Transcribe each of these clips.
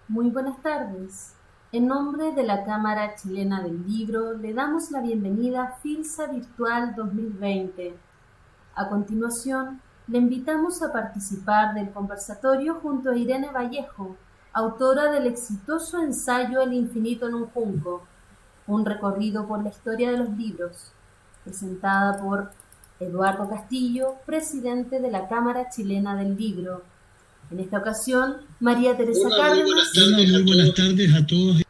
Muy buenas tardes. En nombre de la Cámara Chilena del Libro, le damos la bienvenida a FILSA Virtual 2020. A continuación, le invitamos a participar del conversatorio junto a Irene Vallejo, autora del exitoso ensayo El infinito en un junco, un recorrido por la historia de los libros, presentada por Eduardo Castillo, presidente de la Cámara Chilena del Libro. En esta ocasión, María Teresa Cárdenas Hola, muy buenas tardes a todos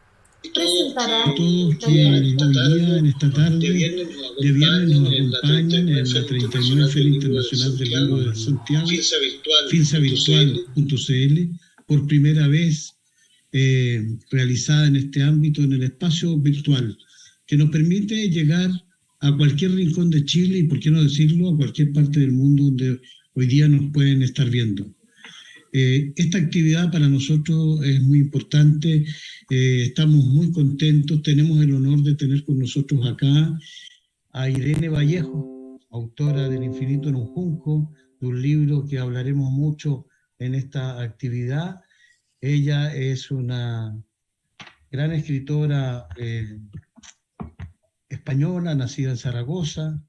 presentará y todos que hoy día, en esta tarde de viernes, nos acompañan en la 39 Feria Internacional del Libro de Santiago, filsavirtual.cl, por primera vez realizada en este ámbito, en el espacio virtual, que nos permite llegar a cualquier rincón de Chile y, por qué no decirlo, a cualquier parte del mundo donde hoy día nos pueden estar viendo. Esta actividad para nosotros es muy importante, estamos muy contentos, tenemos el honor de tener con nosotros acá a Irene Vallejo, autora del Infinito en un Junco, de un libro que hablaremos mucho en esta actividad. Ella es una gran escritora española, nacida en Zaragoza,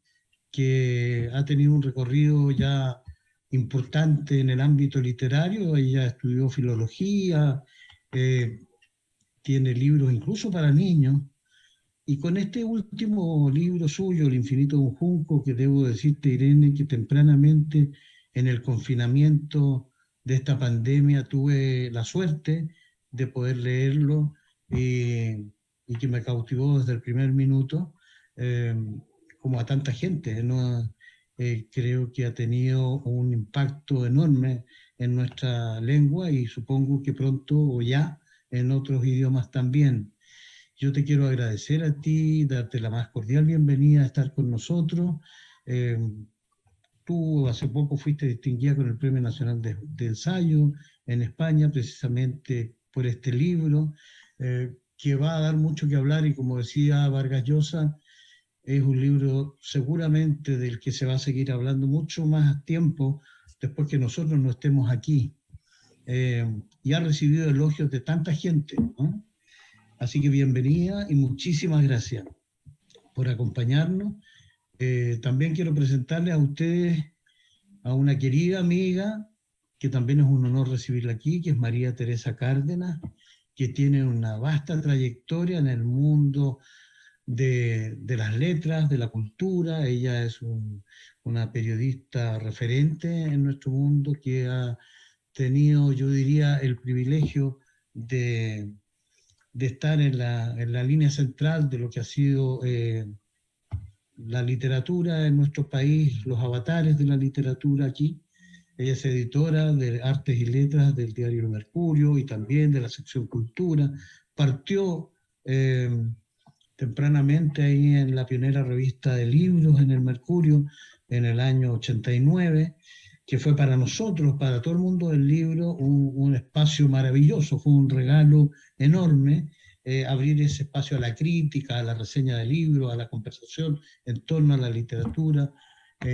que ha tenido un recorrido ya importante en el ámbito literario. Ella estudió filología, eh, tiene libros incluso para niños, y con este último libro suyo, El infinito de un junco, que debo decirte, Irene, que tempranamente en el confinamiento de esta pandemia tuve la suerte de poder leerlo, y que me cautivó desde el primer minuto, eh, como a tanta gente, ¿no? Creo que ha tenido un impacto enorme en nuestra lengua y supongo que pronto o ya en otros idiomas también. Yo te quiero agradecer a ti, darte la más cordial bienvenida a estar con nosotros. Eh, Tú hace poco fuiste distinguida con el Premio Nacional de Ensayo en España, precisamente por este libro, que va a dar mucho que hablar, y como decía Vargas Llosa, es un libro seguramente del que se va a seguir hablando mucho más tiempo después que nosotros no estemos aquí. Y ha recibido elogios de tanta gente, ¿no? Así que bienvenida y muchísimas gracias por acompañarnos. También quiero presentarles a ustedes a una querida amiga, que también es un honor recibirla aquí, que es María Teresa Cárdenas, que tiene una vasta trayectoria en el mundo de las letras, de la cultura. Ella es una periodista referente en nuestro mundo, que ha tenido, yo diría, el privilegio de estar en la línea central de lo que ha sido la literatura en nuestro país, los avatares de la literatura aquí. Ella es editora de Artes y Letras del diario El Mercurio y también de la sección Cultura. Partió eh, tempranamente ahí en la pionera revista de libros en El Mercurio en el año 89, que fue para nosotros, para todo el mundo del libro, un espacio maravilloso, fue un regalo enorme, abrir ese espacio a la crítica, a la reseña de libros, a la conversación en torno a la literatura.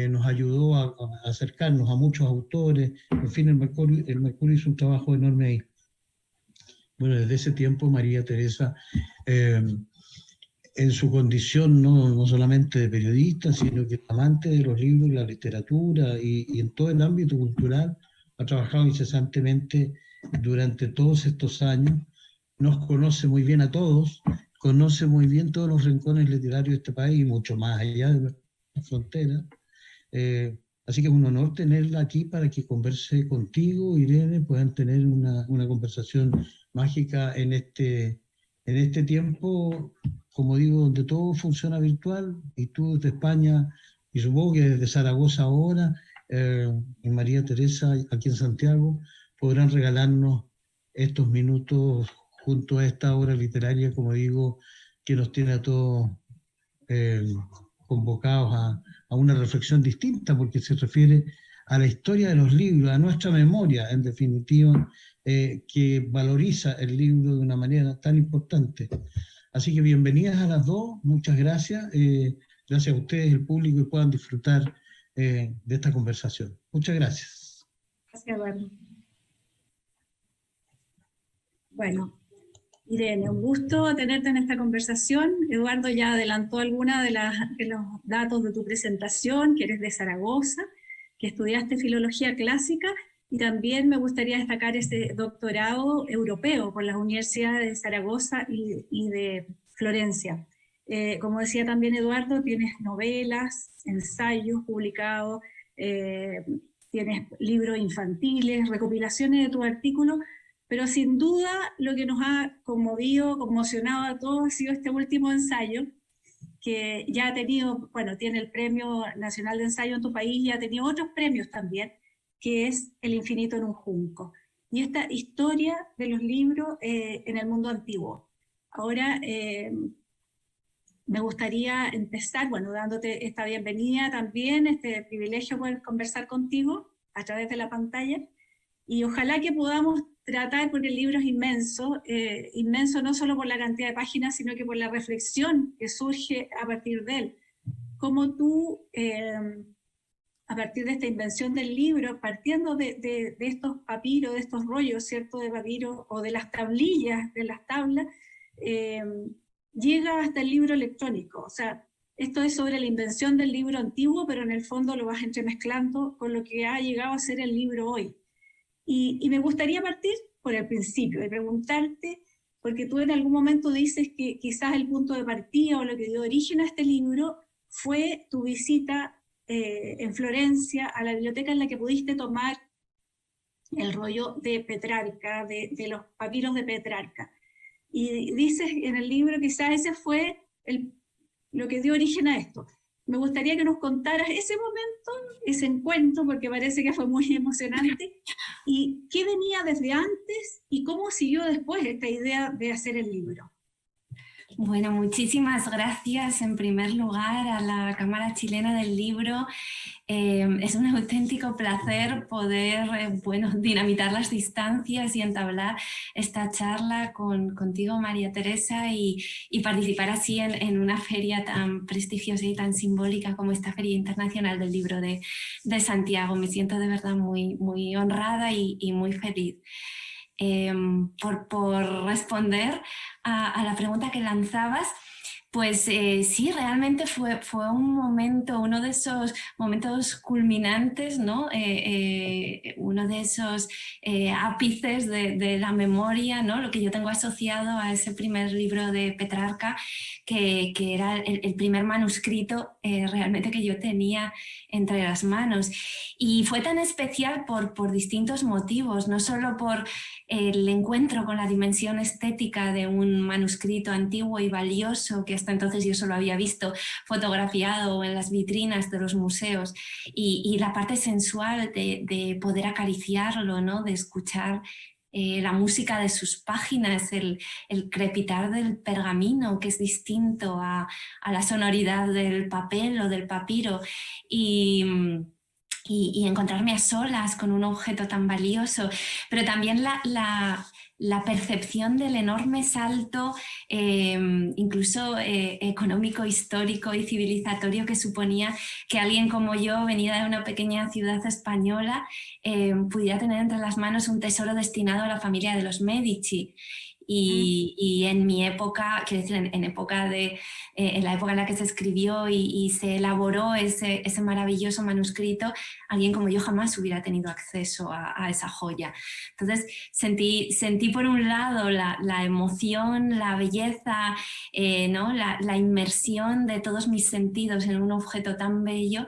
Nos ayudó a acercarnos a muchos autores. En fin, el Mercurio hizo un trabajo enorme ahí. Bueno, desde ese tiempo María Teresa, eh, en su condición no solamente de periodista, sino que amante de los libros y la literatura, y en todo el ámbito cultural, ha trabajado incesantemente durante todos estos años. Nos conoce muy bien a todos, conoce muy bien todos los rincones literarios de este país y mucho más allá de las fronteras. Eh, Así que es un honor tenerla aquí para que converse contigo, Irene, puedan tener una conversación mágica en este tiempo, como digo, donde todo funciona virtual, y tú desde España, y supongo que desde Zaragoza ahora, y María Teresa aquí en Santiago, podrán regalarnos estos minutos junto a esta obra literaria, como digo, que nos tiene a todos eh, convocados a una reflexión distinta, porque se refiere a la historia de los libros, a nuestra memoria, en definitiva, que valoriza el libro de una manera tan importante. Así que bienvenidas a las dos, muchas gracias. Gracias a ustedes, el público, y puedan disfrutar de esta conversación. Muchas gracias. Gracias, Eduardo. Bueno, Irene, un gusto tenerte en esta conversación. Eduardo ya adelantó algunos de los datos de tu presentación, que eres de Zaragoza, que estudiaste filología clásica, y también me gustaría destacar ese doctorado europeo por las universidades de Zaragoza y de Florencia. Como decía también Eduardo, tienes novelas, ensayos publicados, tienes libros infantiles, recopilaciones de tus artículos, pero sin duda lo que nos ha conmovido, conmocionado a todos ha sido este último ensayo, que ya ha tenido, bueno, tiene el Premio Nacional de Ensayo en tu país y ha tenido otros premios también, que es El infinito en un junco. Y esta historia de los libros en el mundo antiguo. Ahora me gustaría empezar, bueno, dándote esta bienvenida también, este privilegio de poder conversar contigo a través de la pantalla. Y ojalá que podamos tratar, porque el libro es inmenso, inmenso no solo por la cantidad de páginas, sino que por la reflexión que surge a partir de él. Cómo tú, a partir de esta invención del libro, partiendo de estos papiros, de estos rollos, ¿cierto?, de papiros, o de las tablillas, de las tablas, llega hasta el libro electrónico. O sea, esto es sobre la invención del libro antiguo, pero en el fondo lo vas entremezclando con lo que ha llegado a ser el libro hoy. Y me gustaría partir por el principio y preguntarte, porque tú en algún momento dices que quizás el punto de partida o lo que dio origen a este libro fue tu visita en Florencia a la biblioteca, en la que pudiste tomar el rollo de Petrarca, de los papiros de Petrarca. Y dices en el libro quizás ese fue lo que dio origen a esto. Me gustaría que nos contaras ese momento, ese encuentro, porque parece que fue muy emocionante, y qué venía desde antes y cómo siguió después esta idea de hacer el libro. Bueno, muchísimas gracias en primer lugar a la Cámara Chilena del Libro. Es un auténtico placer poder dinamitar las distancias y entablar esta charla contigo, María Teresa, y participar así en una feria tan prestigiosa y tan simbólica como esta Feria Internacional del Libro de Santiago. Me siento de verdad muy, muy honrada y muy feliz. Por responder a la pregunta que lanzabas, pues sí, realmente fue un momento, uno de esos momentos culminantes, ¿no? Uno de esos ápices de la memoria, ¿no? Lo que yo tengo asociado a ese primer libro de Petrarca, que era el primer manuscrito realmente que yo tenía entre las manos. Y fue tan especial por distintos motivos, no solo por el encuentro con la dimensión estética de un manuscrito antiguo y valioso que hasta entonces yo solo había visto fotografiado en las vitrinas de los museos, y la parte sensual de poder acariciarlo, ¿no? De escuchar la música de sus páginas, el crepitar del pergamino, que es distinto a la sonoridad del papel o del papiro, y encontrarme a solas con un objeto tan valioso, pero también la percepción del enorme salto, incluso económico, histórico y civilizatorio, que suponía que alguien como yo, venida de una pequeña ciudad española, pudiera tener entre las manos un tesoro destinado a la familia de los Medici. Y en mi época, quiero decir, en la época en la que se escribió y se elaboró ese maravilloso manuscrito, alguien como yo jamás hubiera tenido acceso a esa joya. Entonces sentí por un lado la emoción, la belleza, ¿no? la inmersión de todos mis sentidos en un objeto tan bello.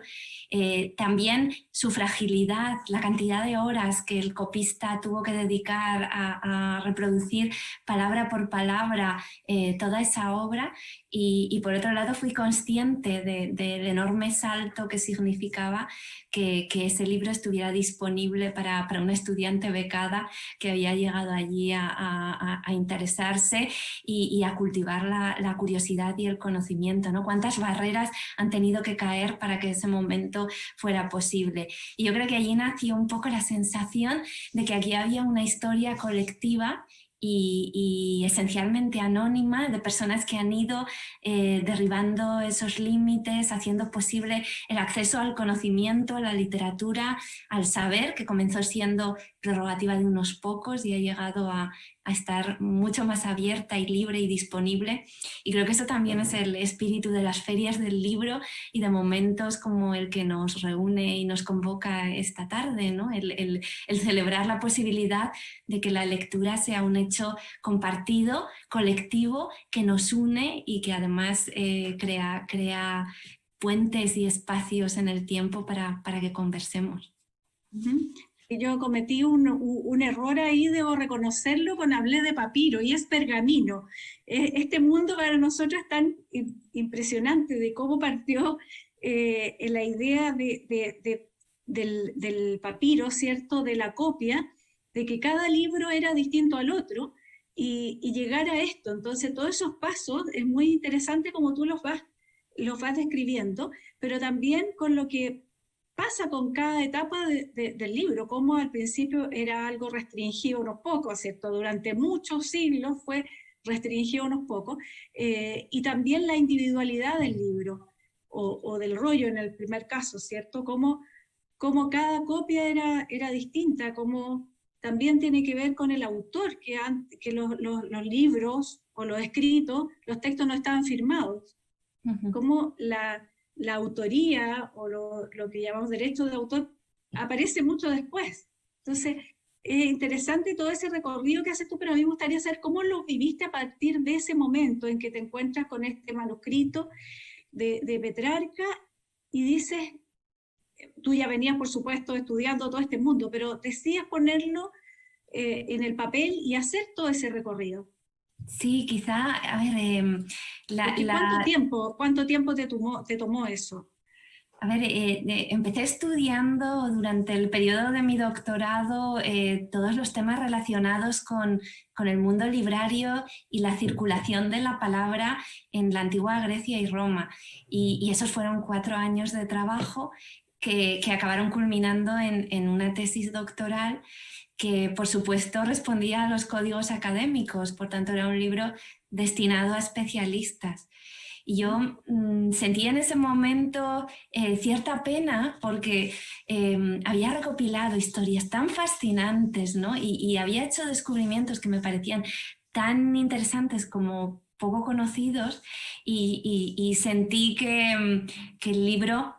También su fragilidad, la cantidad de horas que el copista tuvo que dedicar a reproducir palabra por palabra toda esa obra, y por otro lado fui consciente del enorme salto que significaba que ese libro estuviera disponible para una estudiante becada que había llegado allí a interesarse y a cultivar la curiosidad y el conocimiento, ¿no? Cuántas barreras han tenido que caer para que ese momento fuera posible. Y yo creo que allí nació un poco la sensación de que aquí había una historia colectiva y esencialmente anónima, de personas que han ido derribando esos límites, haciendo posible el acceso al conocimiento, a la literatura, al saber, que comenzó siendo prerrogativa de unos pocos y ha llegado a estar mucho más abierta y libre y disponible. Y creo que eso también es el espíritu de las ferias del libro y de momentos como el que nos reúne y nos convoca esta tarde, ¿no? El celebrar la posibilidad de que la lectura sea un hecho compartido, colectivo, que nos une y que además crea puentes y espacios en el tiempo para que conversemos. Y yo cometí un error ahí, debo reconocerlo, cuando hablé de papiro, y es pergamino. Este mundo para nosotros es tan impresionante de cómo partió la idea del papiro, ¿cierto?, de la copia, de que cada libro era distinto al otro, y llegar a esto. Entonces todos esos pasos es muy interesante como tú los vas describiendo, pero también con lo que pasa con cada etapa del libro, como al principio era algo restringido unos pocos, ¿cierto? Durante muchos siglos fue restringido unos pocos, y también la individualidad del libro, o del rollo en el primer caso, ¿cierto? Como cada copia era distinta, como también tiene que ver con el autor, que los libros o los escritos, los textos no estaban firmados, como la autoría o lo que llamamos derecho de autor aparece mucho después. Entonces, es interesante todo ese recorrido que haces tú, pero a mí me gustaría saber cómo lo viviste a partir de ese momento en que te encuentras con este manuscrito de Petrarca y dices, tú ya venías, por supuesto, estudiando todo este mundo, pero decides ponerlo en el papel y hacer todo ese recorrido. Sí, quizá, a ver, ¿Cuánto tiempo te tomó eso? A ver, empecé estudiando durante el periodo de mi doctorado todos los temas relacionados con el mundo librario y la circulación de la palabra en la antigua Grecia y Roma. Y esos fueron 4 años de trabajo que acabaron culminando en una tesis doctoral que, por supuesto, respondía a los códigos académicos, por tanto era un libro destinado a especialistas. Y yo sentía en ese momento cierta pena porque había recopilado historias tan fascinantes, ¿no? Y había hecho descubrimientos que me parecían tan interesantes como poco conocidos y sentí que el libro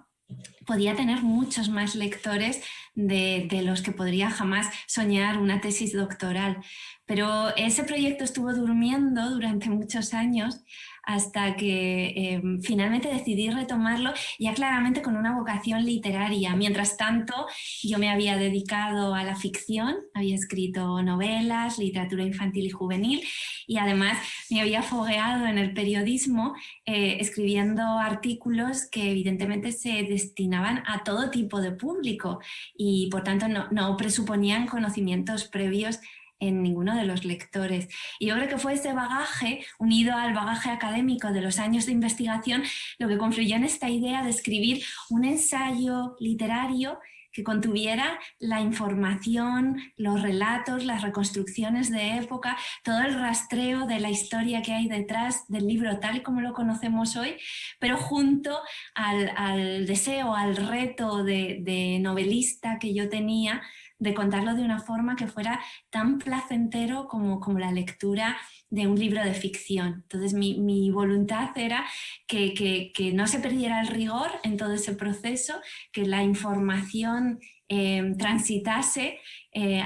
podía tener muchos más lectores de los que podría jamás soñar una tesis doctoral. Pero ese proyecto estuvo durmiendo durante muchos años hasta que finalmente decidí retomarlo, ya claramente con una vocación literaria. Mientras tanto, yo me había dedicado a la ficción, había escrito novelas, literatura infantil y juvenil, y además me había fogueado en el periodismo escribiendo artículos que evidentemente se destinaban a todo tipo de público y por tanto no presuponían conocimientos previos en ninguno de los lectores. Y yo creo que fue ese bagaje, unido al bagaje académico de los años de investigación, lo que confluyó en esta idea de escribir un ensayo literario que contuviera la información, los relatos, las reconstrucciones de época, todo el rastreo de la historia que hay detrás del libro tal y como lo conocemos hoy, pero junto al deseo, al reto de novelista que yo tenía de contarlo de una forma que fuera tan placentero como la lectura de un libro de ficción. Entonces mi voluntad era que no se perdiera el rigor en todo ese proceso, que la información transitase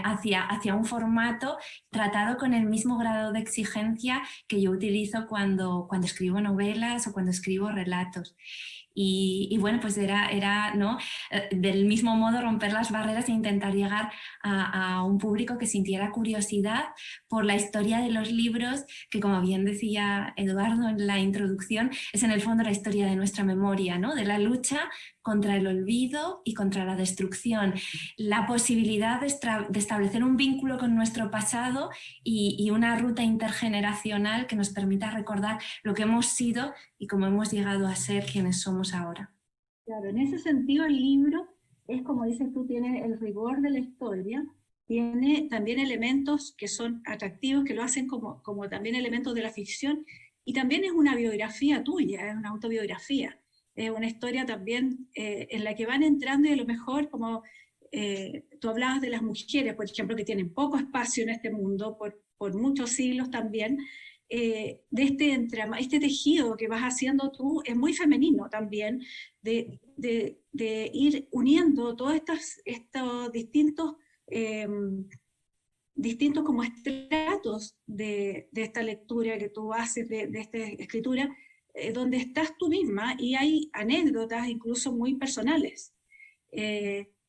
hacia un formato tratado con el mismo grado de exigencia que yo utilizo cuando escribo novelas o cuando escribo relatos. Y bueno, pues era ¿no? Del mismo modo romper las barreras e intentar llegar a un público que sintiera curiosidad por la historia de los libros, que como bien decía Eduardo en la introducción, es en el fondo la historia de nuestra memoria, ¿no? De la lucha contra el olvido y contra la destrucción, la posibilidad de establecer un vínculo con nuestro pasado y una ruta intergeneracional que nos permita recordar lo que hemos sido y cómo hemos llegado a ser quienes somos ahora. Claro, en ese sentido el libro es, como dices tú, tiene el rigor de la historia, tiene también elementos que son atractivos, que lo hacen como también elementos de la ficción, y también es una biografía tuya, es una autobiografía. Es una historia también en la que van entrando y a lo mejor como tú hablabas de las mujeres, por ejemplo, que tienen poco espacio en este mundo, por muchos siglos también, de este tejido que vas haciendo tú es muy femenino también, de ir uniendo todos estos distintos como estratos de esta lectura que tú haces, de esta escritura, donde estás tú misma y hay anécdotas incluso muy personales.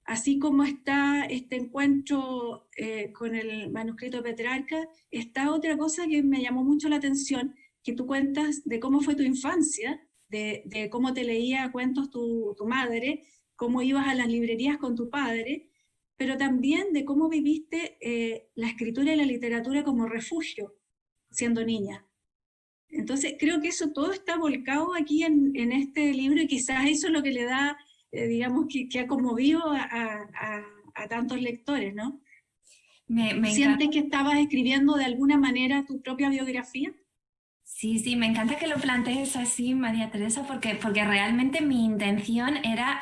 Así como está este encuentro con el manuscrito de Petrarca, está otra cosa que me llamó mucho la atención, que tú cuentas de cómo fue tu infancia, de cómo te leía cuentos tu madre, cómo ibas a las librerías con tu padre, pero también de cómo viviste la escritura y la literatura como refugio, siendo niña. Entonces creo que eso todo está volcado aquí en este libro, y quizás eso es lo que le da, digamos, que ha conmovido a tantos lectores, ¿no? Me ¿Sientes que estabas escribiendo de alguna manera tu propia biografía? Sí, me encanta que lo plantees así, María Teresa, porque realmente mi intención era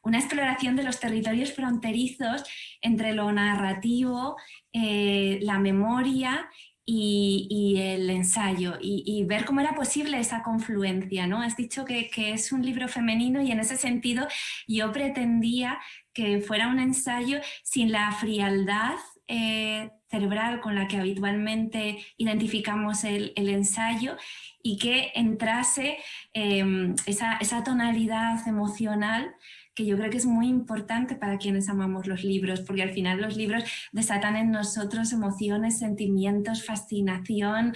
una exploración de los territorios fronterizos entre lo narrativo, la memoria y el ensayo, y ver cómo era posible esa confluencia, ¿no? Has dicho que es un libro femenino, y en ese sentido yo pretendía que fuera un ensayo sin la frialdad cerebral con la que habitualmente identificamos el ensayo, y que entrase esa tonalidad emocional que yo creo que es muy importante para quienes amamos los libros, porque al final los libros desatan en nosotros emociones, sentimientos, fascinación,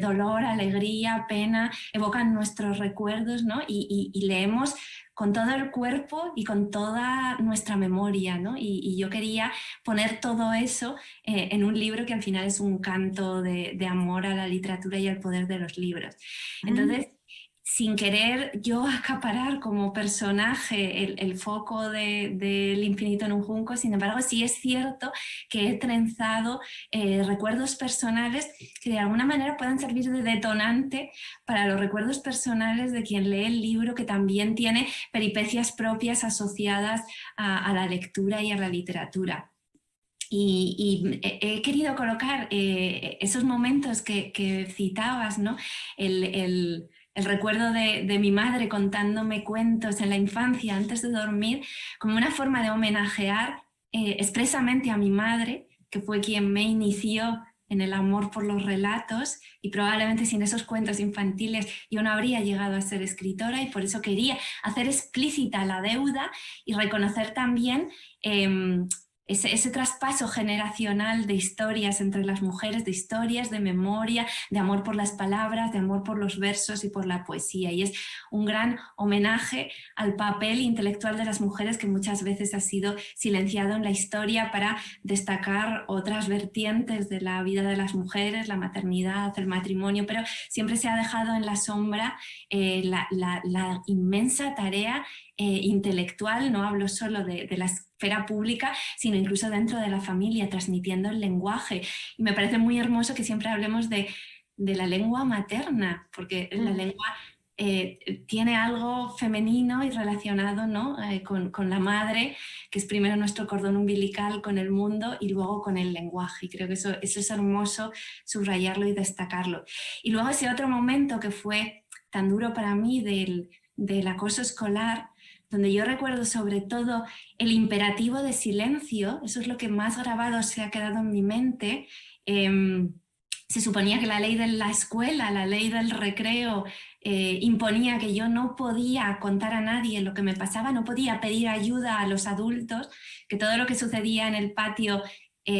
dolor, alegría, pena, evocan nuestros recuerdos, ¿no? Y leemos con todo el cuerpo y con toda nuestra memoria, ¿no? Y yo quería poner todo eso en un libro que al final es un canto de amor a la literatura y al poder de los libros. Entonces, sin querer yo acaparar como personaje el foco del infinito en un junco, sin embargo sí es cierto que he trenzado recuerdos personales que de alguna manera puedan servir de detonante para los recuerdos personales de quien lee el libro, que también tiene peripecias propias asociadas a la lectura y a la literatura. Y he querido colocar esos momentos que citabas, ¿no? El recuerdo de mi madre contándome cuentos en la infancia antes de dormir, como una forma de homenajear expresamente a mi madre, que fue quien me inició en el amor por los relatos, y probablemente sin esos cuentos infantiles yo no habría llegado a ser escritora, y por eso quería hacer explícita la deuda y reconocer también ese traspaso generacional de historias entre las mujeres, de historias, de memoria, de amor por las palabras, de amor por los versos y por la poesía. Y es un gran homenaje al papel intelectual de las mujeres, que muchas veces ha sido silenciado en la historia para destacar otras vertientes de la vida de las mujeres, la maternidad, el matrimonio, pero siempre se ha dejado en la sombra la inmensa tarea intelectual. No hablo solo de la esfera pública, sino incluso dentro de la familia, transmitiendo el lenguaje. Y me parece muy hermoso que siempre hablemos de la lengua materna, porque la lengua tiene algo femenino y relacionado, ¿no? con la madre, que es primero nuestro cordón umbilical con el mundo y luego con el lenguaje. Y creo que eso es hermoso subrayarlo y destacarlo. Y luego ese otro momento que fue tan duro para mí del acoso escolar, donde yo recuerdo sobre todo el imperativo de silencio. Eso es lo que más grabado se ha quedado en mi mente. Se suponía que la ley de la escuela, la ley del recreo, imponía que yo no podía contar a nadie lo que me pasaba, no podía pedir ayuda a los adultos, que todo lo que sucedía en el patio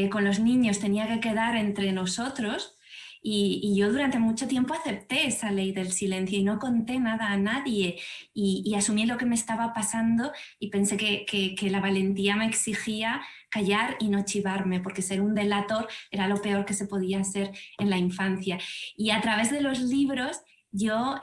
con los niños tenía que quedar entre nosotros. Y yo durante mucho tiempo acepté esa ley del silencio y no conté nada a nadie, y asumí lo que me estaba pasando, y pensé que la valentía me exigía callar y no chivarme, porque ser un delator era lo peor que se podía hacer en la infancia. Y a través de los libros yo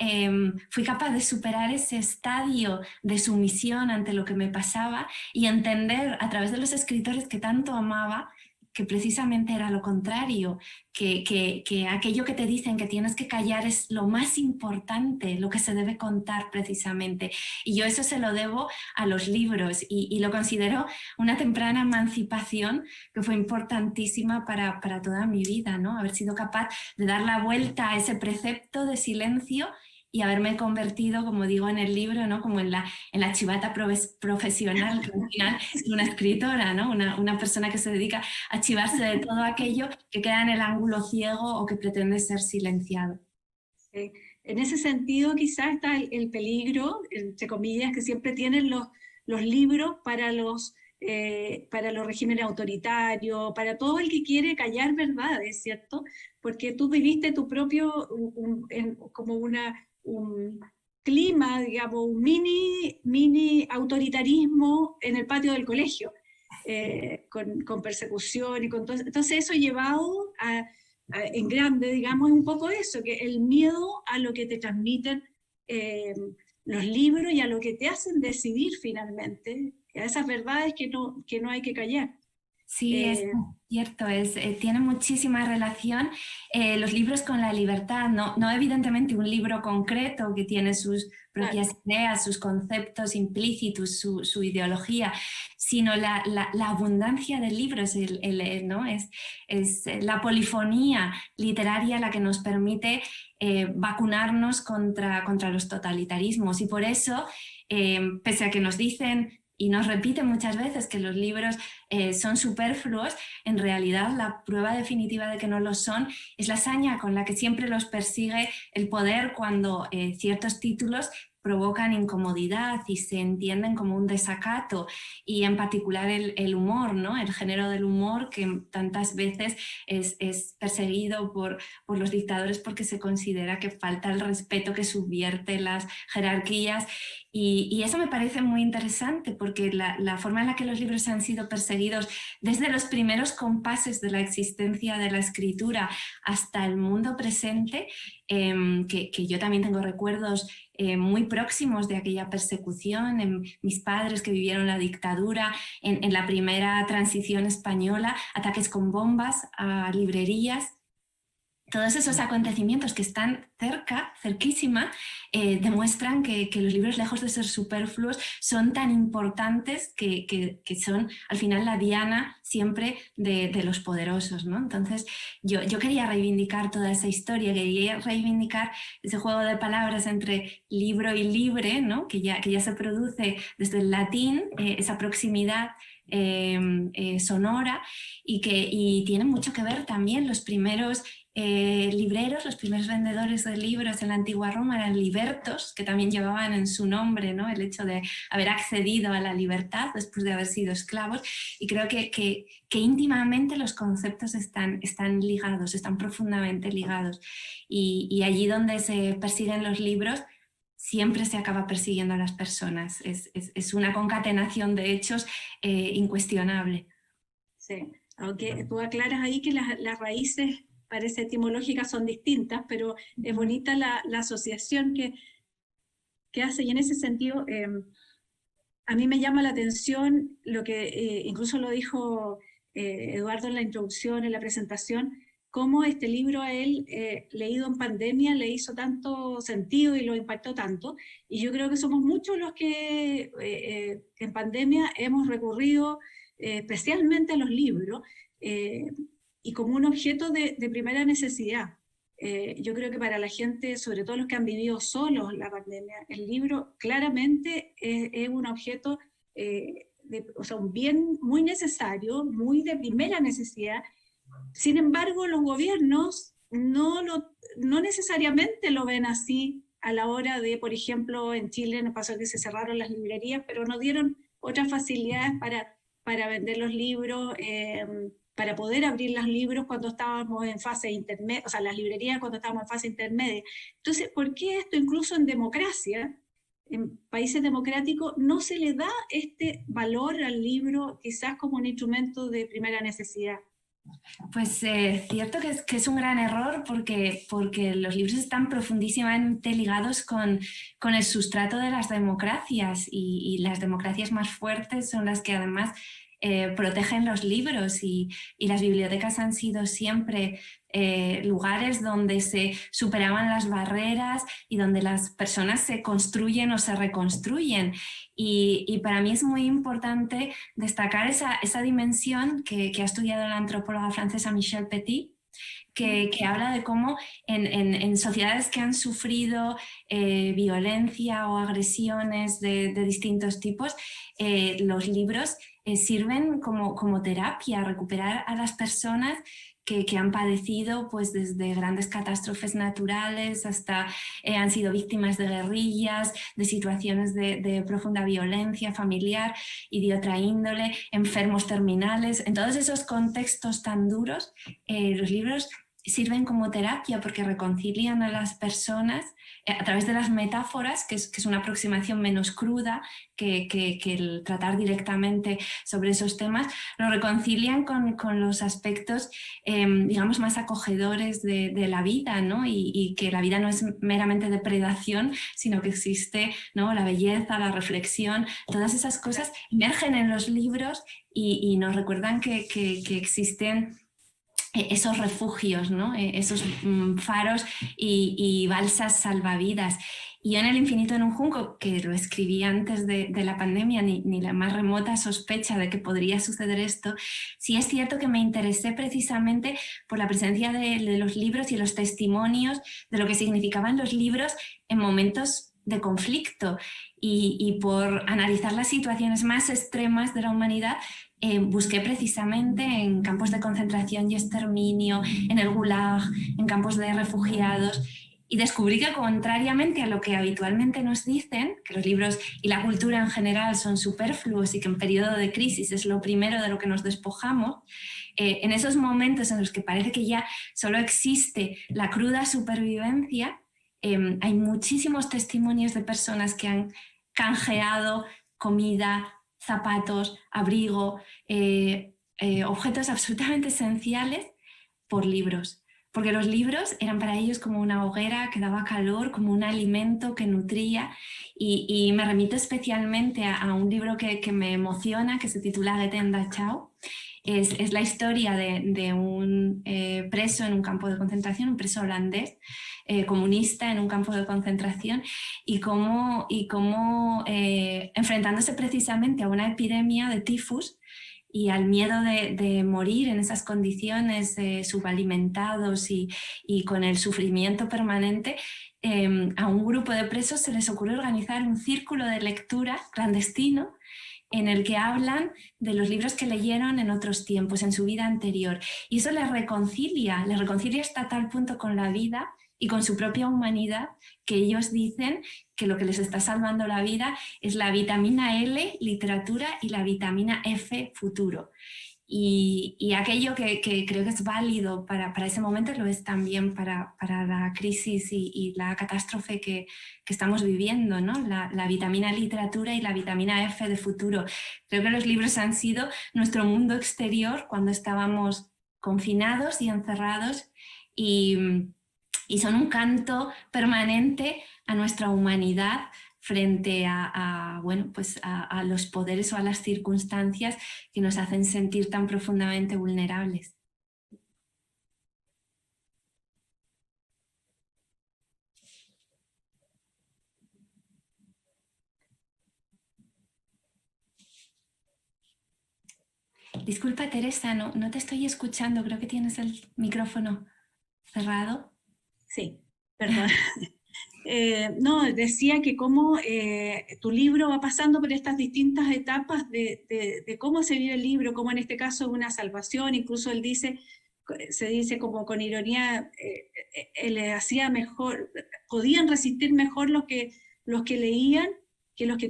fui capaz de superar ese estadio de sumisión ante lo que me pasaba y entender a través de los escritores que tanto amaba que precisamente era lo contrario, que aquello que te dicen que tienes que callar es lo más importante, lo que se debe contar precisamente. Y yo eso se lo debo a los libros y lo considero una temprana emancipación que fue importantísima para toda mi vida, ¿no? Haber sido capaz de dar la vuelta a ese precepto de silencio y haberme convertido, como digo en el libro, ¿no? Como en la chivata profesional, que al final es una escritora, ¿no? Una persona que se dedica a chivarse de todo aquello que queda en el ángulo ciego o que pretende ser silenciado. Sí. En ese sentido, quizás está el peligro, entre comillas, que siempre tienen los libros para los regímenes autoritarios, para todo el que quiere callar verdades, ¿cierto? Porque tú viviste tu propio, como un clima, digamos, un mini autoritarismo en el patio del colegio, con persecución y con todo. Entonces eso llevado en grande, digamos, es un poco eso, que el miedo a lo que te transmiten los libros y a lo que te hacen decidir finalmente, a esas verdades que no hay que callar. Sí, es cierto, tiene muchísima relación los libros con la libertad, no evidentemente un libro concreto que tiene sus propias ideas, sus conceptos implícitos, su ideología, sino la abundancia de libros, ¿no? Es la polifonía literaria la que nos permite vacunarnos contra los totalitarismos, y por eso, pese a que nos dicen y nos repiten muchas veces que los libros son superfluos, en realidad la prueba definitiva de que no lo son es la saña con la que siempre los persigue el poder cuando ciertos títulos provocan incomodidad y se entienden como un desacato, y en particular el humor, ¿no? El género del humor, que tantas veces es perseguido por los dictadores porque se considera que falta el respeto, que subvierte las jerarquías, y eso me parece muy interesante porque la forma en la que los libros han sido perseguidos desde los primeros compases de la existencia de la escritura hasta el mundo presente, que yo también tengo recuerdos muy próximos de aquella persecución, en mis padres que vivieron la dictadura, en la primera transición española, ataques con bombas a librerías. Todos esos acontecimientos que están cerquísima, demuestran que los libros, lejos de ser superfluos, son tan importantes que son al final la diana siempre de los poderosos, ¿no? Entonces yo quería reivindicar toda esa historia, quería reivindicar ese juego de palabras entre libro y libre, ¿no? que ya se produce desde el latín, esa proximidad sonora, y tiene mucho que ver también los primeros libreros, los primeros vendedores de libros en la antigua Roma eran libertos, que también llevaban en su nombre, ¿no? El hecho de haber accedido a la libertad después de haber sido esclavos, y creo que íntimamente los conceptos están ligados, están profundamente ligados, y allí donde se persiguen los libros siempre se acaba persiguiendo a las personas. Es una concatenación de hechos incuestionable. Sí, aunque tú aclaras ahí que las raíces parece etimológicas son distintas, pero es bonita la asociación que hace, y en ese sentido a mí me llama la atención lo que incluso lo dijo Eduardo en la introducción, en la presentación, cómo este libro a él, leído en pandemia, le hizo tanto sentido y lo impactó tanto, y yo creo que somos muchos los que en pandemia hemos recurrido especialmente a los libros, y como un objeto de primera necesidad. Yo creo que para la gente, sobre todo los que han vivido solos la pandemia, el libro claramente es un objeto, o sea, un bien muy necesario, muy de primera necesidad. Sin embargo, los gobiernos no necesariamente lo ven así a la hora de, por ejemplo, en Chile nos pasó que se cerraron las librerías, pero nos dieron otras facilidades para vender los libros, para poder abrir los libros cuando estábamos en fase intermedia, o sea, las librerías cuando estábamos en fase intermedia. Entonces, ¿por qué esto incluso en democracia, en países democráticos, no se le da este valor al libro quizás como un instrumento de primera necesidad? Pues cierto que es un gran error porque los libros están profundísimamente ligados con el sustrato de las democracias, y las democracias más fuertes son las que además protegen los libros y las bibliotecas han sido siempre lugares donde se superaban las barreras y donde las personas se construyen o se reconstruyen. Y para mí es muy importante destacar esa dimensión que ha estudiado la antropóloga francesa Michel Petit, que habla de cómo en sociedades que han sufrido violencia o agresiones de distintos tipos, los libros sirven como terapia, recuperar a las personas que han padecido pues desde grandes catástrofes naturales hasta han sido víctimas de guerrillas, de situaciones de profunda violencia familiar y de otra índole, enfermos terminales. En todos esos contextos tan duros, los libros sirven como terapia porque reconcilian a las personas a través de las metáforas, que es una aproximación menos cruda que el tratar directamente sobre esos temas, lo reconcilian con los aspectos, digamos, más acogedores de la vida, ¿no? Y que la vida no es meramente depredación, sino que existe, ¿no?, la belleza, la reflexión, todas esas cosas emergen en los libros y nos recuerdan que existen esos refugios, ¿no? Esos faros y balsas salvavidas. Y yo en El infinito en un junco, que lo escribí antes de la pandemia, ni la más remota sospecha de que podría suceder esto, sí es cierto que me interesé precisamente por la presencia de los libros y los testimonios de lo que significaban los libros en momentos de conflicto y por analizar las situaciones más extremas de la humanidad. Busqué precisamente en campos de concentración y exterminio, en el Gulag, en campos de refugiados, y descubrí que, contrariamente a lo que habitualmente nos dicen, que los libros y la cultura en general son superfluos y que en periodo de crisis es lo primero de lo que nos despojamos, en esos momentos en los que parece que ya solo existe la cruda supervivencia, hay muchísimos testimonios de personas que han canjeado comida, zapatos, abrigo, objetos absolutamente esenciales por libros. Porque los libros eran para ellos como una hoguera que daba calor, como un alimento que nutría. Y me remito especialmente a un libro que me emociona, que se titula Goethe en Dachau. Es la historia de un preso en un campo de concentración, un preso holandés, comunista en un campo de concentración, y cómo enfrentándose precisamente a una epidemia de tifus y al miedo de morir en esas condiciones, subalimentados y con el sufrimiento permanente, a un grupo de presos se les ocurre organizar un círculo de lectura clandestino en el que hablan de los libros que leyeron en otros tiempos, en su vida anterior. Y eso les reconcilia hasta tal punto con la vida y con su propia humanidad, que ellos dicen que lo que les está salvando la vida es la vitamina L, literatura, y la vitamina F, futuro. Y aquello que creo que es válido para ese momento lo es también para la crisis y la catástrofe que estamos viviendo, ¿no? La vitamina literatura y la vitamina F de futuro. Creo que los libros han sido nuestro mundo exterior cuando estábamos confinados y encerrados, y son un canto permanente a nuestra humanidad frente a los poderes o a las circunstancias que nos hacen sentir tan profundamente vulnerables. Disculpa, Teresa, no te estoy escuchando, creo que tienes el micrófono cerrado. Sí, perdón. No, decía que cómo tu libro va pasando por estas distintas etapas de cómo se vive el libro, como en este caso es una salvación. Incluso se dice como con ironía, le hacía mejor, podían resistir mejor los que leían que los que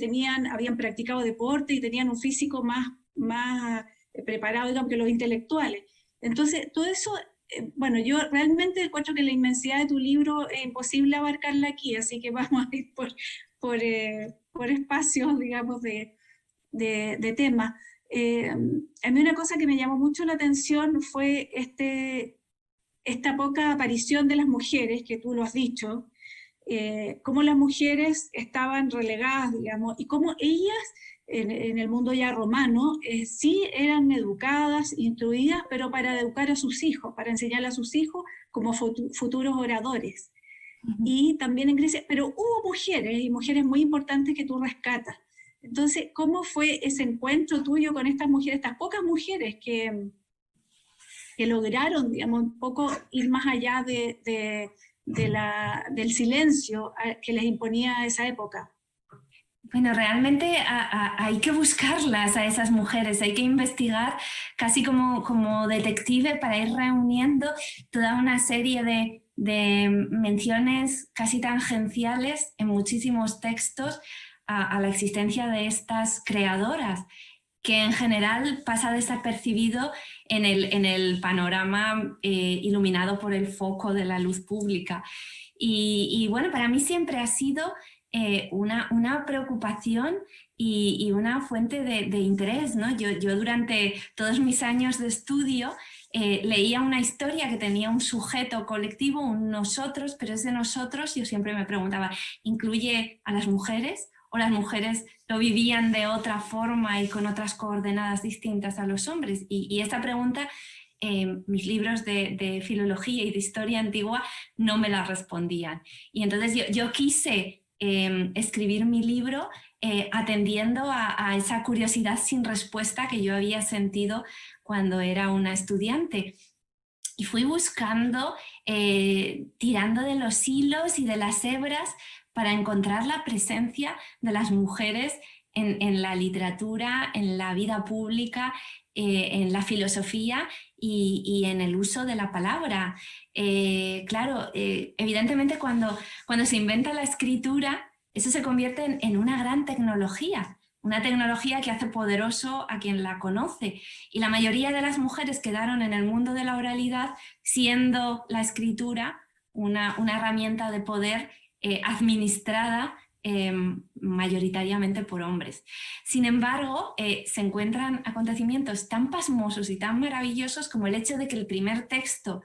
habían practicado deporte y tenían un físico más preparado, digamos, que los intelectuales. Entonces, todo eso... Bueno, yo realmente encuentro que la inmensidad de tu libro es imposible abarcarla aquí, así que vamos a ir por espacios, digamos, de temas. A mí una cosa que me llamó mucho la atención fue esta poca aparición de las mujeres, que tú lo has dicho, cómo las mujeres estaban relegadas, digamos, y cómo ellas, en el mundo ya romano, sí eran educadas, instruidas, pero para educar a sus hijos, para enseñar a sus hijos como futuros oradores. Y también en Grecia, pero hubo mujeres, y mujeres muy importantes que tú rescatas. Entonces, ¿cómo fue ese encuentro tuyo con estas mujeres, estas pocas mujeres que lograron, digamos, un poco ir más allá del silencio que les imponía esa época? Bueno, realmente hay que buscarlas a esas mujeres, hay que investigar casi como detective para ir reuniendo toda una serie de menciones casi tangenciales en muchísimos textos a la existencia de estas creadoras, que en general pasa desapercibido en el panorama iluminado por el foco de la luz pública. Y bueno, para mí siempre ha sido una preocupación y una fuente de interés, ¿no? Yo durante todos mis años de estudio leía una historia que tenía un sujeto colectivo, un nosotros, pero ese nosotros yo siempre me preguntaba, ¿incluye a las mujeres? ¿O las mujeres lo vivían de otra forma y con otras coordenadas distintas a los hombres? Y esta pregunta, mis libros de filología y de historia antigua no me la respondían. Y entonces yo quise escribir mi libro atendiendo a esa curiosidad sin respuesta que yo había sentido cuando era una estudiante. Y fui buscando, tirando de los hilos y de las hebras para encontrar la presencia de las mujeres en la literatura, en la vida pública, en la filosofía y en el uso de la palabra. Claro, evidentemente cuando se inventa la escritura, eso se convierte en una gran tecnología, una tecnología que hace poderoso a quien la conoce. Y la mayoría de las mujeres quedaron en el mundo de la oralidad siendo la escritura una herramienta de poder administrada mayoritariamente por hombres. Sin embargo, se encuentran acontecimientos tan pasmosos y tan maravillosos como el hecho de que el primer texto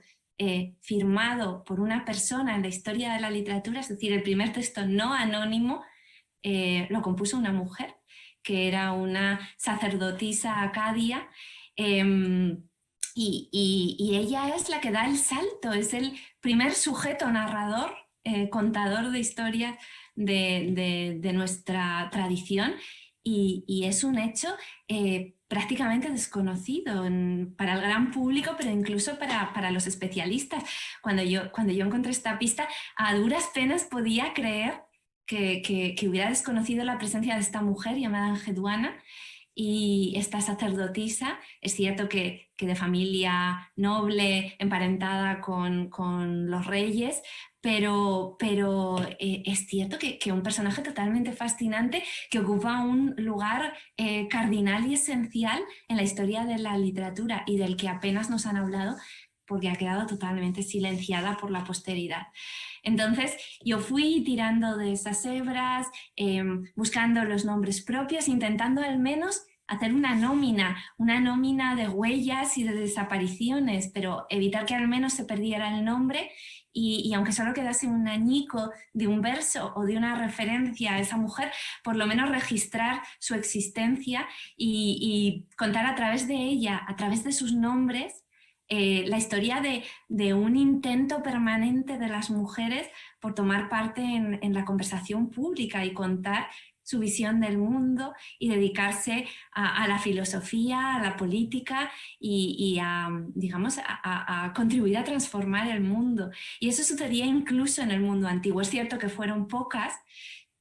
firmado por una persona en la historia de la literatura, es decir, el primer texto no anónimo, lo compuso una mujer, que era una sacerdotisa acadia, y ella es la que da el salto, es el primer sujeto narrador, contador de historias de nuestra tradición, y es un hecho prácticamente desconocido para el gran público, pero incluso para los especialistas. Cuando yo encontré esta pista, a duras penas podía creer que hubiera desconocido la presencia de esta mujer llamada Enheduanna, y esta sacerdotisa, es cierto que de familia noble, emparentada con los reyes, pero es cierto que un personaje totalmente fascinante que ocupa un lugar cardinal y esencial en la historia de la literatura y del que apenas nos han hablado porque ha quedado totalmente silenciada por la posteridad. Entonces yo fui tirando de esas hebras, buscando los nombres propios, intentando al menos hacer una nómina de huellas y de desapariciones, pero evitar que al menos se perdiera el nombre y aunque solo quedase un añico de un verso o de una referencia a esa mujer, por lo menos registrar su existencia y contar a través de ella, a través de sus nombres, la historia de un intento permanente de las mujeres por tomar parte en la conversación pública y contar su visión del mundo y dedicarse a la filosofía, a la política y digamos, a contribuir a transformar el mundo. Y eso sucedía incluso en el mundo antiguo. Es cierto que fueron pocas,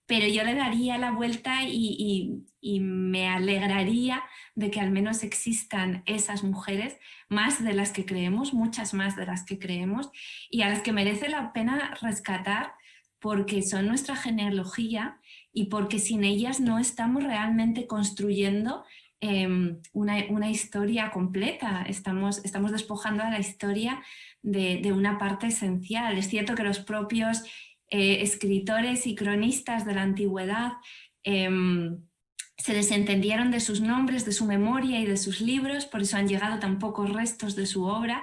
pero yo le daría la vuelta y me alegraría de que al menos existan esas mujeres, más de las que creemos, muchas más de las que creemos, y a las que merece la pena rescatar porque son nuestra genealogía y porque sin ellas no estamos realmente construyendo una historia completa, estamos despojando a la historia de una parte esencial. Es cierto que los propios escritores y cronistas de la antigüedad se desentendieron de sus nombres, de su memoria y de sus libros, por eso han llegado tan pocos restos de su obra,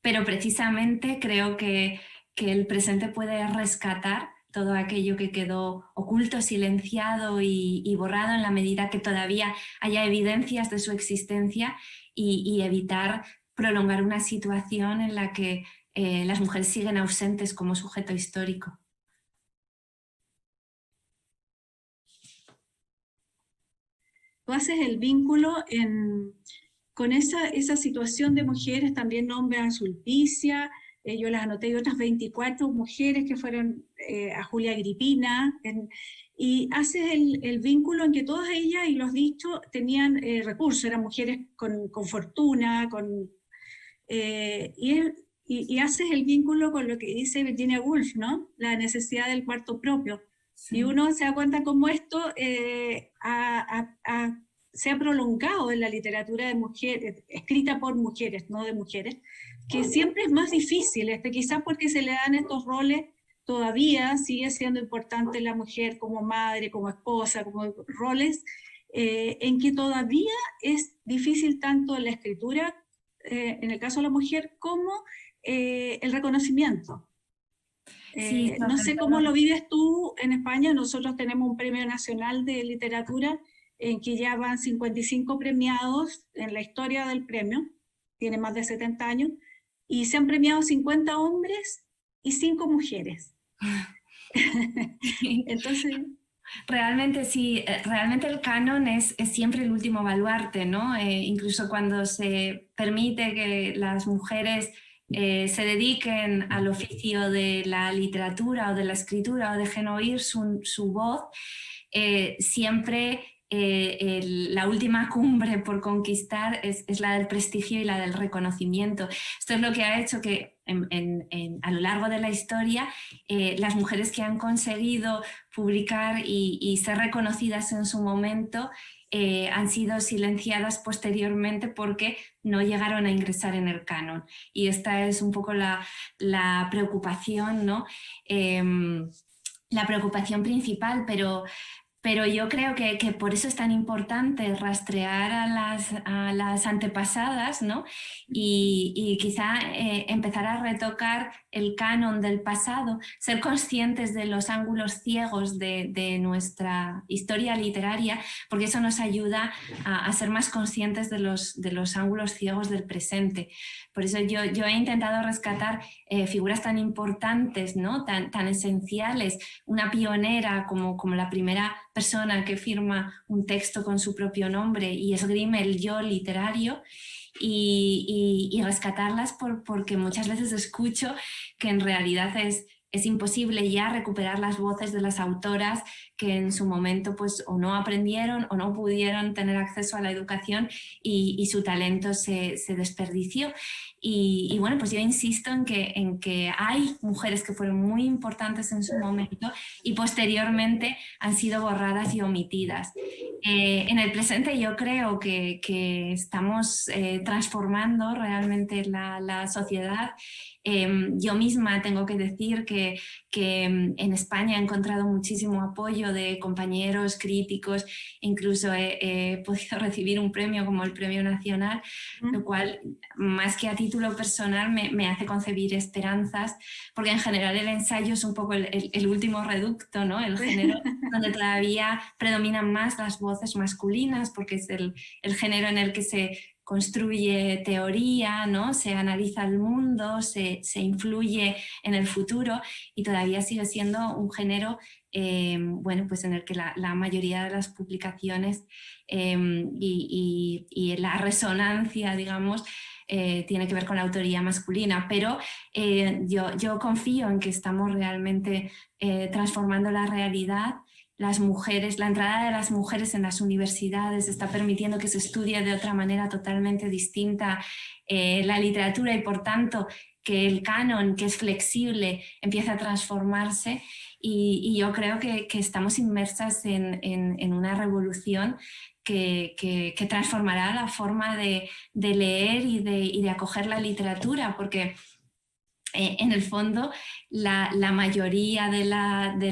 pero precisamente creo que el presente puede rescatar todo aquello que quedó oculto, silenciado y borrado en la medida que todavía haya evidencias de su existencia y evitar prolongar una situación en la que las mujeres siguen ausentes como sujeto histórico. Tú haces el vínculo con esa situación de mujeres, también nombras a Sulpicia, yo las anoté, y otras 24 mujeres que fueron a Julia Agripina, y haces el vínculo en que todas ellas, y lo has dicho, tenían recursos, eran mujeres con fortuna, y haces el vínculo con lo que dice Virginia Woolf, ¿no? La necesidad del cuarto propio. Sí. Y uno se da cuenta cómo esto se ha prolongado en la literatura de mujeres, escrita por mujeres, no de mujeres, que siempre es más difícil, quizás porque se le dan estos roles, todavía sigue siendo importante la mujer como madre, como esposa, como roles, en que todavía es difícil tanto la escritura, en el caso de la mujer, como el reconocimiento. Sí, no sé cómo lo vives tú en España. Nosotros tenemos un premio nacional de literatura en que ya van 55 premiados en la historia del premio, tiene más de 70 años, y se han premiado 50 hombres y 5 mujeres. Entonces... Realmente sí, realmente el canon es siempre el último baluarte, ¿no? Incluso cuando se permite que las mujeres se dediquen al oficio de la literatura o de la escritura o dejen oír su voz, siempre la última cumbre por conquistar es la del prestigio y la del reconocimiento. Esto es lo que ha hecho que a lo largo de la historia las mujeres que han conseguido publicar y ser reconocidas en su momento han sido silenciadas posteriormente porque no llegaron a ingresar en el canon. Y esta es un poco la preocupación, ¿no? La preocupación principal, pero yo creo que por eso es tan importante rastrear a las antepasadas, ¿no? Y quizá empezar a retocar el canon del pasado, ser conscientes de los ángulos ciegos de nuestra historia literaria, porque eso nos ayuda a ser más conscientes de los ángulos ciegos del presente. Por eso yo he intentado rescatar figuras tan importantes, ¿no? tan esenciales, una pionera como la primera persona que firma un texto con su propio nombre y esgrime el yo literario, y rescatarlas porque muchas veces escucho que en realidad es imposible ya recuperar las voces de las autoras que en su momento pues o no aprendieron o no pudieron tener acceso a la educación y su talento se desperdició. Y bueno, pues yo insisto en que hay mujeres que fueron muy importantes en su momento y posteriormente han sido borradas y omitidas. En el presente yo creo que estamos transformando realmente la sociedad. Yo misma tengo que decir que en España he encontrado muchísimo apoyo de compañeros, críticos, incluso he podido recibir un premio como el Premio Nacional, lo cual más que a título personal me hace concebir esperanzas, porque en general el ensayo es un poco el último reducto, ¿no? El género donde todavía predominan más las voces masculinas, porque es el género en el que se construye teoría, ¿no? Se analiza el mundo, se influye en el futuro, y todavía sigue siendo un género bueno, pues en el que la mayoría de las publicaciones y la resonancia, digamos, tiene que ver con la autoría masculina, pero yo confío en que estamos realmente transformando la realidad. Las mujeres, la entrada de las mujeres en las universidades está permitiendo que se estudie de otra manera totalmente distinta la literatura, y por tanto que el canon, que es flexible, empieza a transformarse, y yo creo que estamos inmersas en una revolución que transformará la forma de leer y de acoger la literatura, porque en el fondo la mayoría de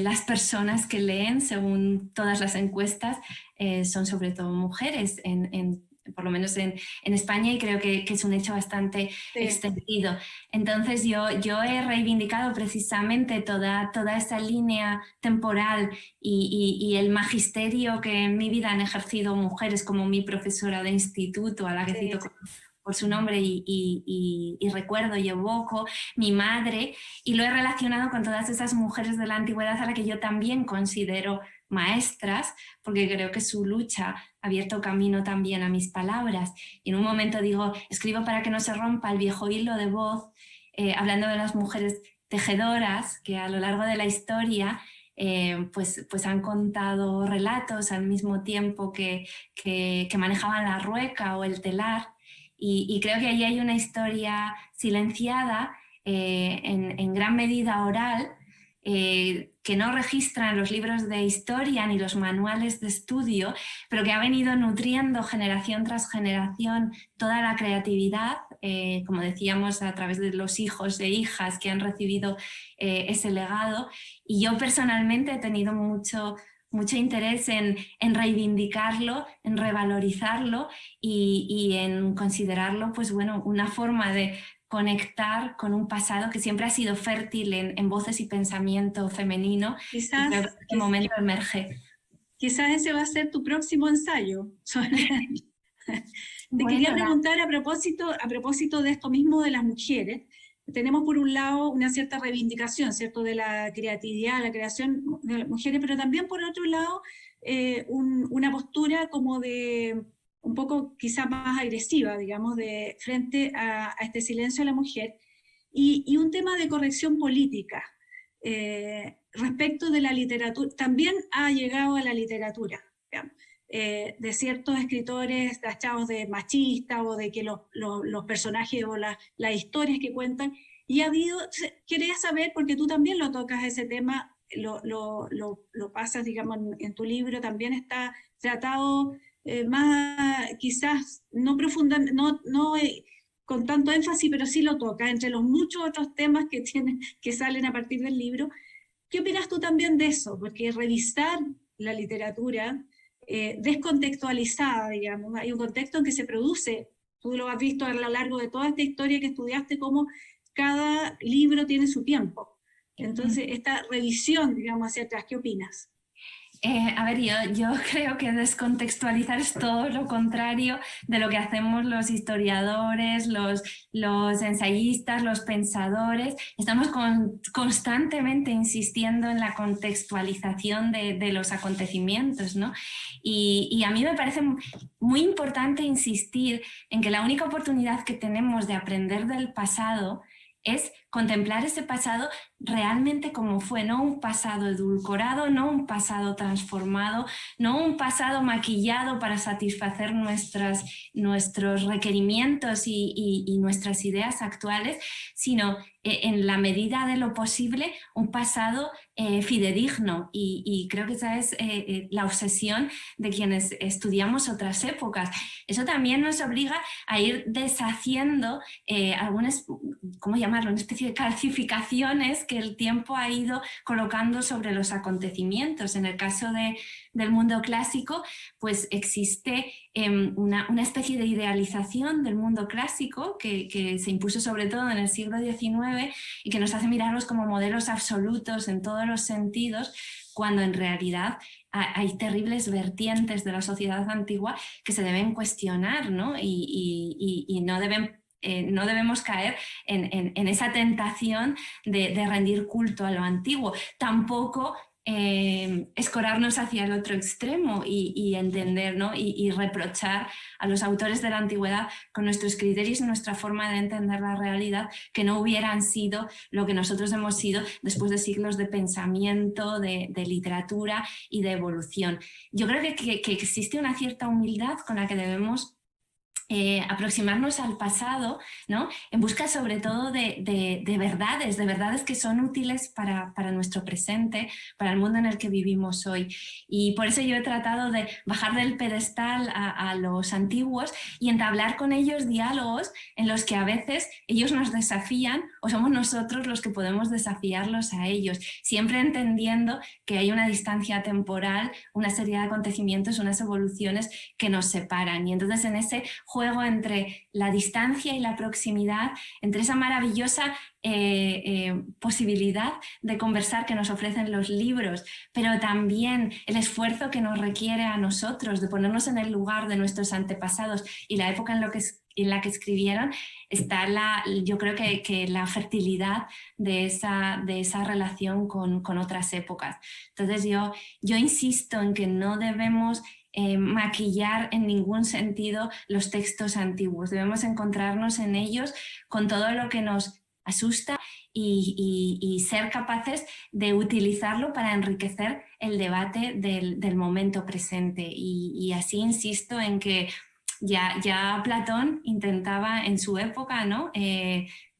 las personas que leen, según todas las encuestas, son sobre todo mujeres. por lo menos en España, y creo que es un hecho bastante extendido. Entonces yo he reivindicado precisamente toda esa línea temporal y el magisterio que en mi vida han ejercido mujeres como mi profesora de instituto, a la que cito por su nombre y recuerdo y evoco, mi madre, y lo he relacionado con todas esas mujeres de la antigüedad a las que yo también considero maestras, porque creo que su lucha ha abierto camino también a mis palabras. Y en un momento digo, escribo para que no se rompa el viejo hilo de voz, hablando de las mujeres tejedoras que a lo largo de la historia pues han contado relatos al mismo tiempo que manejaban la rueca o el telar, y creo que ahí hay una historia silenciada, en gran medida oral, que no registran los libros de historia ni los manuales de estudio, pero que ha venido nutriendo generación tras generación toda la creatividad, como decíamos, a través de los hijos e hijas que han recibido ese legado. Y yo personalmente he tenido mucho interés en reivindicarlo, en revalorizarlo y en considerarlo, pues bueno, una forma de conectar con un pasado que siempre ha sido fértil en voces y pensamiento femenino. Quizás, y creo que en este momento emerge. Quizás ese va a ser tu próximo ensayo. Te quería preguntar a propósito de esto mismo de las mujeres. Tenemos por un lado una cierta reivindicación, ¿cierto?, de la creatividad, la creación de las mujeres, pero también por otro lado una postura como de un poco quizá más agresiva, digamos, de frente a este silencio de la mujer, y un tema de corrección política respecto de la literatura. También ha llegado a la literatura, digamos, de ciertos escritores tachados de machistas o de que los personajes o las historias que cuentan, y ha habido, quería saber, porque tú también lo tocas ese tema, lo pasas, digamos, en tu libro, también está tratado más, quizás no profundamente, no con tanto énfasis, pero sí lo toca, entre los muchos otros temas que salen a partir del libro. ¿Qué opinas tú también de eso? Porque revisar la literatura descontextualizada, digamos, hay un contexto en que se produce, tú lo has visto a lo largo de toda esta historia que estudiaste, cómo cada libro tiene su tiempo. Entonces, esta revisión, digamos, hacia atrás, ¿qué opinas? A ver, yo creo que descontextualizar es todo lo contrario de lo que hacemos los historiadores, los ensayistas, los pensadores. Estamos constantemente insistiendo en la contextualización de los acontecimientos, ¿no? Y a mí me parece muy importante insistir en que la única oportunidad que tenemos de aprender del pasado es contemplar ese pasado realmente como fue, no un pasado edulcorado, no un pasado transformado, no un pasado maquillado para satisfacer nuestros requerimientos y nuestras ideas actuales, sino en la medida de lo posible un pasado fidedigno, y creo que esa es la obsesión de quienes estudiamos otras épocas. Eso también nos obliga a ir deshaciendo algunas, ¿cómo llamarlo?, una especie de calcificaciones que el tiempo ha ido colocando sobre los acontecimientos. En el caso del mundo clásico, pues existe una especie de idealización del mundo clásico que se impuso sobre todo en el siglo XIX y que nos hace mirarlos como modelos absolutos en todos los sentidos, cuando en realidad hay terribles vertientes de la sociedad antigua que se deben cuestionar, ¿no? Y no debemos caer en esa tentación de rendir culto a lo antiguo. Tampoco escorarnos hacia el otro extremo y entender, ¿no?, y reprochar a los autores de la antigüedad con nuestros criterios y nuestra forma de entender la realidad, que no hubieran sido lo que nosotros hemos sido después de siglos de pensamiento, de literatura y de evolución. Yo creo que existe una cierta humildad con la que debemos aproximarnos al pasado, ¿no? En busca sobre todo de verdades que son útiles para nuestro presente, para el mundo en el que vivimos hoy. Y por eso yo he tratado de bajar del pedestal a los antiguos y entablar con ellos diálogos en los que a veces ellos nos desafían o somos nosotros los que podemos desafiarlos a ellos, siempre entendiendo que hay una distancia temporal, una serie de acontecimientos, unas evoluciones que nos separan. Y entonces en ese juego entre la distancia y la proximidad, entre esa maravillosa posibilidad de conversar que nos ofrecen los libros, pero también el esfuerzo que nos requiere a nosotros de ponernos en el lugar de nuestros antepasados y la época en la que escribieron, está yo creo que la fertilidad de esa relación con otras épocas. Entonces yo insisto en que no debemos maquillar en ningún sentido los textos antiguos. Debemos encontrarnos en ellos con todo lo que nos asusta y ser capaces de utilizarlo para enriquecer el debate del momento presente. Y así insisto en que ya Platón intentaba en su época, ¿no?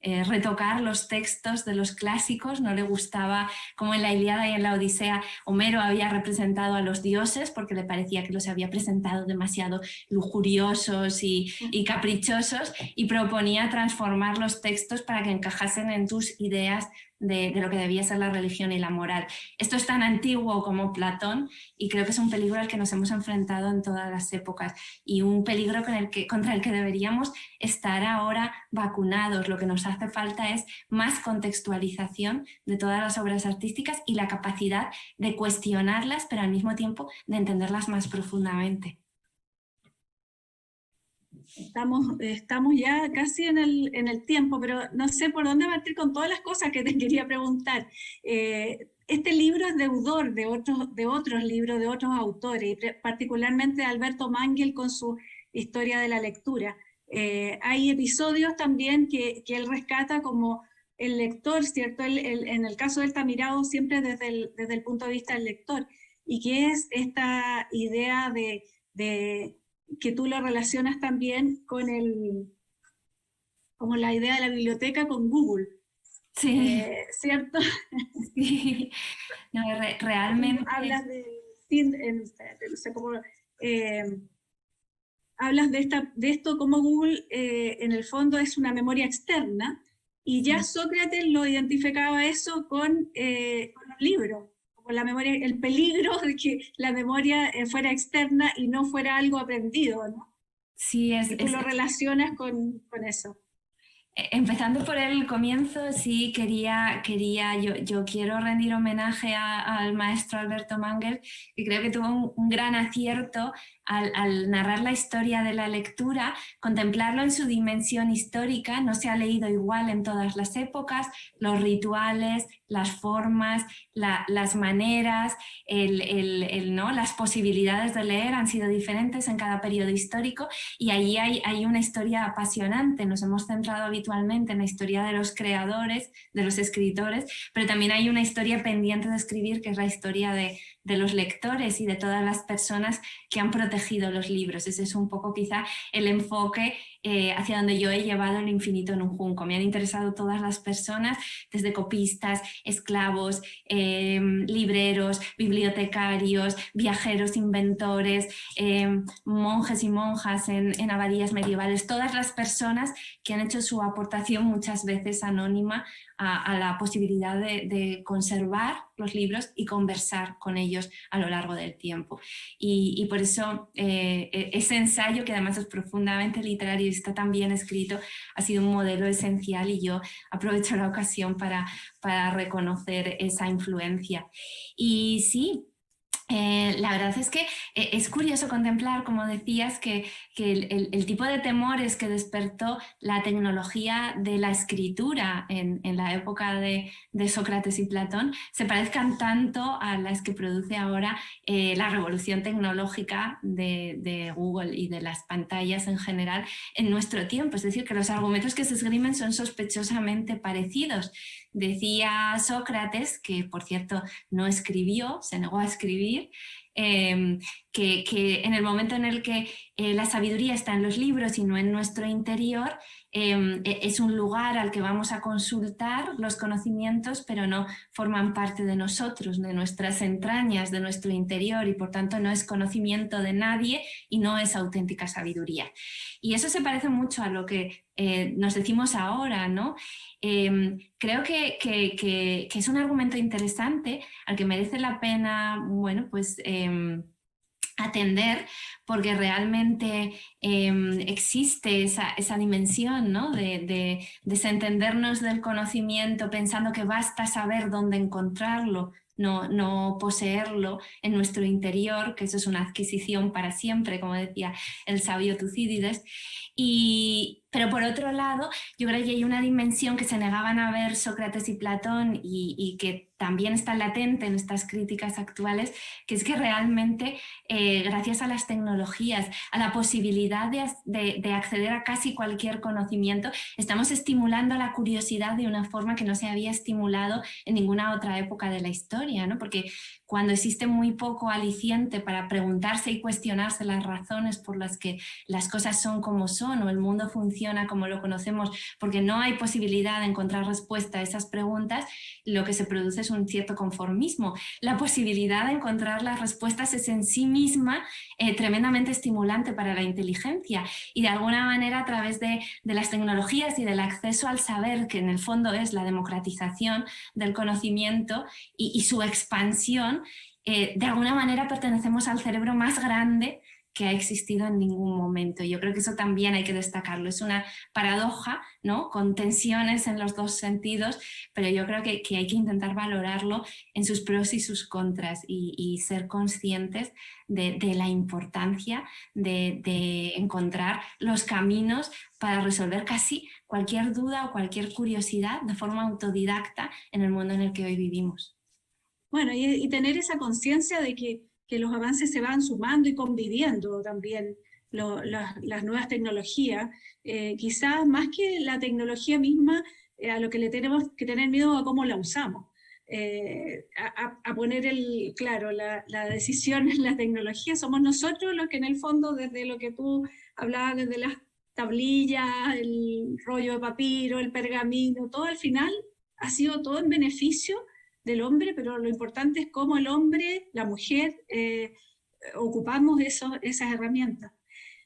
Retocar los textos de los clásicos, no le gustaba, como en la Ilíada y en la Odisea, Homero había representado a los dioses porque le parecía que los había presentado demasiado lujuriosos y caprichosos, y proponía transformar los textos para que encajasen en tus ideas de lo que debía ser la religión y la moral. Esto es tan antiguo como Platón y creo que es un peligro al que nos hemos enfrentado en todas las épocas y un peligro contra el que deberíamos estar ahora vacunados. Lo que nos hace falta es más contextualización de todas las obras artísticas y la capacidad de cuestionarlas, pero al mismo tiempo de entenderlas más profundamente. Estamos ya casi en el tiempo, pero no sé por dónde partir con todas las cosas que te quería preguntar. Este libro es deudor de otros libros, de otros autores, particularmente de Alberto Mangel con su Historia de la Lectura. Hay episodios también que él rescata como el lector, ¿cierto? En el caso de él está mirado siempre desde el punto de vista del lector, y que es esta idea de que tú lo relacionas también con como la idea de la biblioteca con Google. Sí. ¿Cierto? Sí. No, realmente... Hablas no sé cómo... hablas de esto como Google en el fondo es una memoria externa, y ya Sócrates lo identificaba eso con los libros, como la memoria, el peligro de que la memoria fuera externa y no fuera algo aprendido, ¿no? Sí, tú lo relacionas con eso. Empezando por el comienzo, sí, yo quiero rendir homenaje al maestro Alberto Mangel, y creo que tuvo un gran acierto al narrar la historia de la lectura, contemplarlo en su dimensión histórica. No se ha leído igual en todas las épocas, los rituales, las formas, las maneras, ¿no? Las posibilidades de leer han sido diferentes en cada periodo histórico, y allí hay una historia apasionante. Nos hemos centrado habitualmente en la historia de los creadores, de los escritores, pero también hay una historia pendiente de escribir, que es la historia de los lectores y de todas las personas que han protegido los libros. Ese es un poco quizá el enfoque hacia donde yo he llevado El infinito en un junco. Me han interesado todas las personas, desde copistas, esclavos, libreros, bibliotecarios, viajeros, inventores, monjes y monjas en abadías medievales, todas las personas que han hecho su aportación, muchas veces anónima, a la posibilidad de conservar los libros y conversar con ellos a lo largo del tiempo. Y por eso ese ensayo, que además es profundamente literario y está tan bien escrito, ha sido un modelo esencial, y yo aprovecho la ocasión para reconocer esa influencia. Y sí, la verdad es que es curioso contemplar, como decías, que el tipo de temores que despertó la tecnología de la escritura en la época de Sócrates y Platón se parezcan tanto a las que produce ahora la revolución tecnológica de Google y de las pantallas en general en nuestro tiempo. Es decir, que los argumentos que se esgrimen son sospechosamente parecidos. Decía Sócrates, que por cierto no escribió, se negó a escribir, que en el momento en el que la sabiduría está en los libros y no en nuestro interior, es un lugar al que vamos a consultar los conocimientos, pero no forman parte de nosotros, de nuestras entrañas, de nuestro interior, y por tanto no es conocimiento de nadie y no es auténtica sabiduría. Y eso se parece mucho a lo que nos decimos ahora, ¿no? Creo que es un argumento interesante al que merece la pena, bueno, pues atender, porque realmente existe esa dimensión, ¿no? de desentendernos del conocimiento pensando que basta saber dónde encontrarlo, no poseerlo en nuestro interior, que eso es una adquisición para siempre, como decía el sabio Tucídides. Pero por otro lado, yo creo que hay una dimensión que se negaban a ver Sócrates y Platón y que también está latente en estas críticas actuales, que es que realmente gracias a las tecnologías, a la posibilidad de acceder a casi cualquier conocimiento, estamos estimulando la curiosidad de una forma que no se había estimulado en ninguna otra época de la historia, ¿no? Porque cuando existe muy poco aliciente para preguntarse y cuestionarse las razones por las que las cosas son como son o el mundo funciona como lo conocemos, porque no hay posibilidad de encontrar respuesta a esas preguntas, lo que se produce es un cierto conformismo. La posibilidad de encontrar las respuestas es en sí misma tremendamente estimulante para la inteligencia, y de alguna manera a través de las tecnologías y del acceso al saber, que en el fondo es la democratización del conocimiento y su expansión, de alguna manera pertenecemos al cerebro más grande que ha existido en ningún momento. Yo creo que eso también hay que destacarlo. Es una paradoja, ¿no? Con tensiones en los dos sentidos, pero yo creo que hay que intentar valorarlo en sus pros y sus contras y ser conscientes de la importancia de encontrar los caminos para resolver casi cualquier duda o cualquier curiosidad de forma autodidacta en el mundo en el que hoy vivimos. Bueno, y tener esa conciencia de que los avances se van sumando y conviviendo también las nuevas tecnologías, quizás más que la tecnología misma, a lo que le tenemos que tener miedo a cómo la usamos. A poner la decisión en la tecnología, somos nosotros los que en el fondo, desde lo que tú hablabas, desde las tablillas, el rollo de papiro, el pergamino, todo al final ha sido todo en beneficio del hombre, pero lo importante es cómo el hombre, la mujer, ocupamos esas herramientas.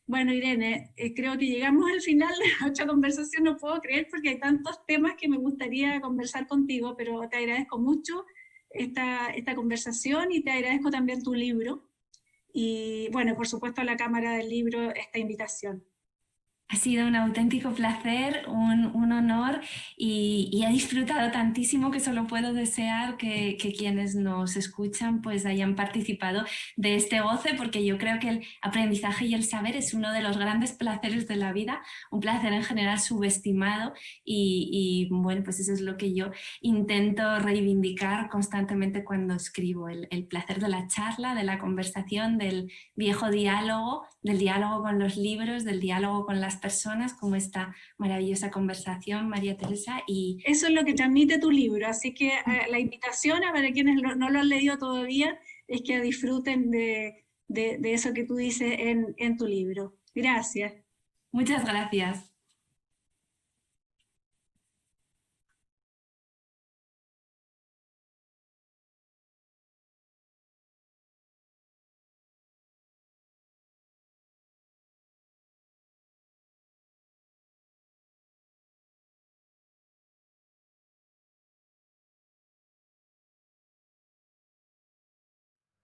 Bueno, Irene, creo que llegamos al final de nuestra conversación, no puedo creer porque hay tantos temas que me gustaría conversar contigo, pero te agradezco mucho esta conversación y te agradezco también tu libro. Y bueno, por supuesto a la Cámara del Libro esta invitación. Ha sido un auténtico placer, un honor, y he disfrutado tantísimo que solo puedo desear que quienes nos escuchan pues hayan participado de este goce, porque yo creo que el aprendizaje y el saber es uno de los grandes placeres de la vida, un placer en general subestimado, y bueno, pues eso es lo que yo intento reivindicar constantemente cuando escribo, el placer de la charla, de la conversación, del viejo diálogo, del diálogo con los libros, del diálogo con las personas, como esta maravillosa conversación, María Teresa. Y eso es lo que transmite tu libro, así que la invitación para quienes no lo han leído todavía es que disfruten de eso que tú dices en tu libro. Gracias. Muchas gracias.